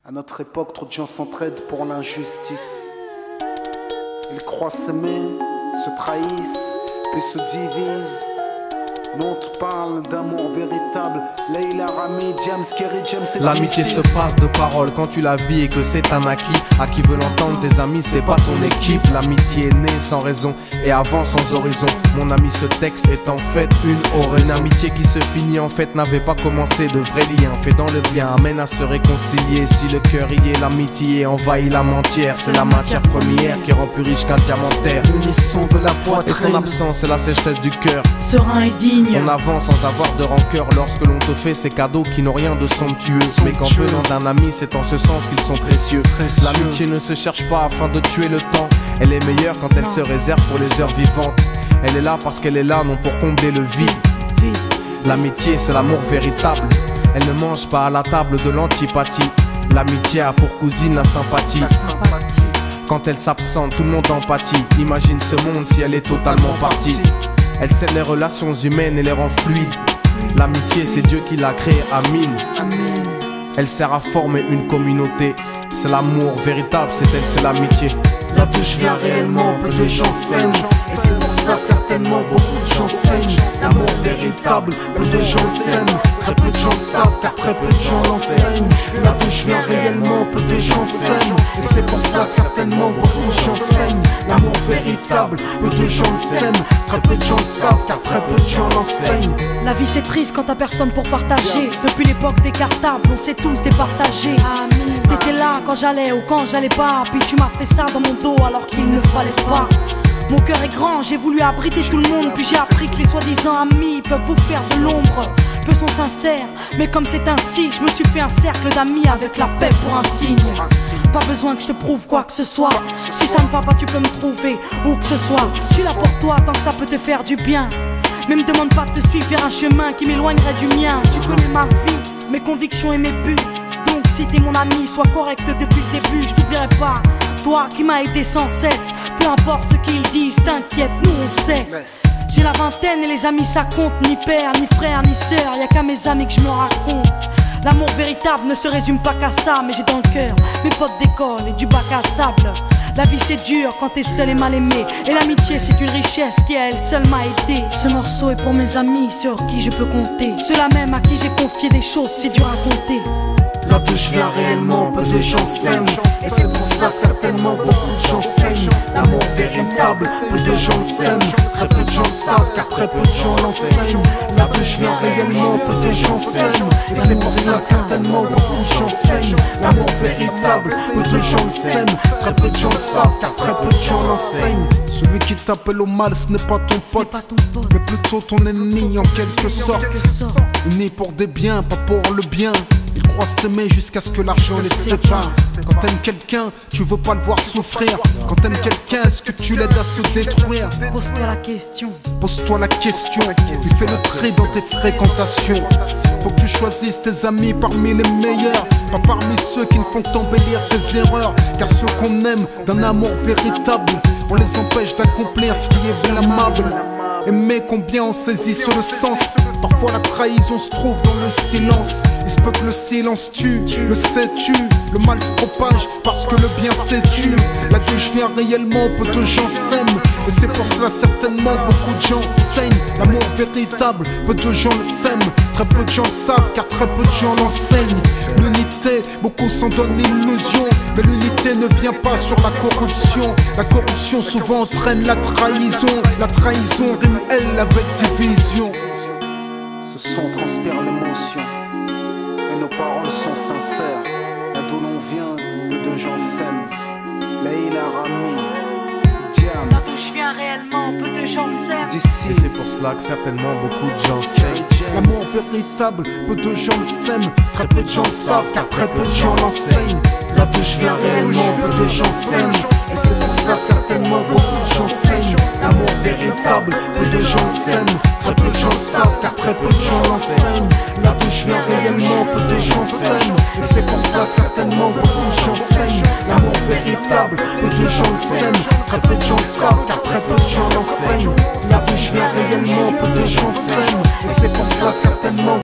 À notre époque, trop de gens s'entraident pour l'injustice. Ils croient s'aimer, se trahissent, puis se divisent. Nous on te parle d'amour véritable. Leila, Rami, Diams, Kerry, James et l'amitié se passe de paroles quand tu la vis et que c'est un acquis. À qui veut l'entendre, tes amis, c'est pas ton équipe. L'amitié est née sans raison et avance sans horizon. Mon ami, ce texte est en fait une oraison. Une amitié qui se finit en fait n'avait pas commencé. De vrais liens faits dans le bien amène à se réconcilier. Si le cœur y est, l'amitié envahit la mentière. C'est la matière première qui rend plus riche qu'un diamantaire. L'unisson de la Et son poitrine. absence, c'est la sécheresse du cœur. Serein et digne. On avance sans avoir de rancœur lorsque l'on te fait ces cadeaux qui n'ont rien de somptueux. Mais qu'en venant d'un ami, c'est en ce sens qu'ils sont précieux. L'amitié ne se cherche pas afin de tuer le temps. Elle est meilleure quand elle se réserve pour les heures vivantes. Elle est là parce qu'elle est là, non pour combler le vide. L'amitié, c'est l'amour véritable. Elle ne mange pas à la table de l'antipathie. L'amitié a pour cousine la sympathie. Quand elle s'absente, tout le monde empathie. Imagine ce monde si elle est totalement partie. Elle scelle les relations humaines et les rend fluides. L'amitié, c'est Dieu qui l'a créée, Amin. Elle sert à former une communauté. C'est l'amour véritable, c'est elle, c'est l'amitié. Là d'où je viens réellement, peu de gens s'aiment. Et c'est pour cela certainement beaucoup de gens saignent. L'amour véritable, peu de gens le s'aiment. Très peu de gens le savent car très peu de gens l'enseignent. Là d'où je viens réellement, peu de gens s'aiment. Et c'est pour cela certainement beaucoup de gens saignent. L'amour véritable, peu de gens le s'aiment. Très peu de gens le savent car très peu de gens l'enseignent. La vie c'est triste quand t'as personne pour partager. Depuis l'époque des cartables, on s'est tous départagés. T'étais là quand j'allais ou quand j'allais pas. Puis tu m'as fait ça dans mon dos alors qu'il ne fallait pas. Mon cœur est grand, j'ai voulu abriter tout le monde. Puis j'ai appris que les soi-disant amis peuvent vous faire de l'ombre. Peu sont sincères, mais comme c'est ainsi, je me suis fait un cercle d'amis avec la paix pour un signe. Pas besoin que je te prouve quoi que ce soit. Si ça ne va pas, tu peux me trouver où que ce soit. Je suis là pour toi tant que ça peut te faire du bien. Mais me demande pas de te suivre vers un chemin qui m'éloignerait du mien. Tu connais ma vie, mes convictions et mes buts. Donc si t'es mon ami, sois correct depuis le début. Je t'oublierai pas, toi qui m'as aidé sans cesse. Peu importe ce qu'ils disent, t'inquiète, nous on sait. J'ai la vingtaine et les amis ça compte. Ni père, ni frère, ni sœur, y'a qu'à mes amis que je me raconte. L'amour véritable ne se résume pas qu'à ça. Mais j'ai dans le cœur mes potes d'école et du bac à sable. La vie c'est dur quand t'es seul et mal aimé. Et l'amitié c'est une richesse qui à elle seule m'a aidé. Ce morceau est pour mes amis sur qui je peux compter. Ceux-là même à qui j'ai confié des choses c'est dur à compter. Là d'où je viens réellement, peu de gens s'aiment. Et c'est pour cela certainement beaucoup de gens saignent. L'amour véritable, peu de gens le s'aiment. Très peu de gens le savent car très peu de gens l'enseignent. Là d'où je viens réellement, peu de gens s'aiment. Et c'est pour cela certainement beaucoup de gens saignent. L'amour véritable, peu de gens le s'aiment. Très peu de gens le savent car très peu de gens l'enseignent. Celui qui t'appelle au mal ce n'est pas ton pote, mais plutôt ton ennemi en quelque sorte. Unis pour des biens, pas pour le bien. Ils croient s'aimer jusqu'à ce que l'argent les sépare. Quand t'aimes quelqu'un, tu veux pas le voir souffrir. Quand t'aimes quelqu'un, est-ce que tu l'aides à se détruire? Pose-toi la question. Pose-toi la question, tu fais le tri dans tes fréquentations. Faut que tu choisisses tes amis parmi les meilleurs, pas parmi ceux qui ne font qu'embellir tes erreurs. Car ceux qu'on aime d'un amour véritable, on les empêche d'accomplir ce qui est blâmable. Aimer combien on saisit sur le sens. Parfois la trahison se trouve dans le silence. Il se peut que le silence tue, le sais-tu. Le mal se propage parce que le bien s'étue. Là d'où je viens réellement, peu de gens s'aiment. Et c'est pour cela certainement beaucoup de gens saignent. L'amour véritable, peu de gens le s'aiment. Très peu de gens le savent car très peu de gens l'enseignent. L'unité, beaucoup s'en donnent l'illusion. Mais l'unité ne vient pas sur la corruption. La corruption souvent entraîne la trahison. La trahison rime elle avec division. Ce son transpire l'émotion et nos paroles sont sincères. Là d'où l'on vient, peu de gens s'aiment. Leila, Rami, Diams. Là d'où je viens réellement, peu de gens s'aiment. D'ici. Et c'est pour cela que certainement beaucoup de gens saignent. L'amour véritable, peu de gens le s'aiment. Très peu de gens le savent car très peu de gens l'enseignent. Là d'où je viens réellement, peu de gens s'aiment. Et c'est pour cela certainement beaucoup de gens saignent. L'amour véritable, peu de gens le s'aiment. Très peu de gens le savent car très peu de gens l'enseignent. Là d'où je viens réellement, peu de gens s'aiment. Et c'est pour cela certainement beaucoup de gens saignent. L'amour véritable, peu de gens le s'aiment. Très peu de gens le savent car très peu de gens l'enseignent. Là d'où je viens réellement, peu de gens s'aiment. Et c'est pour cela certainement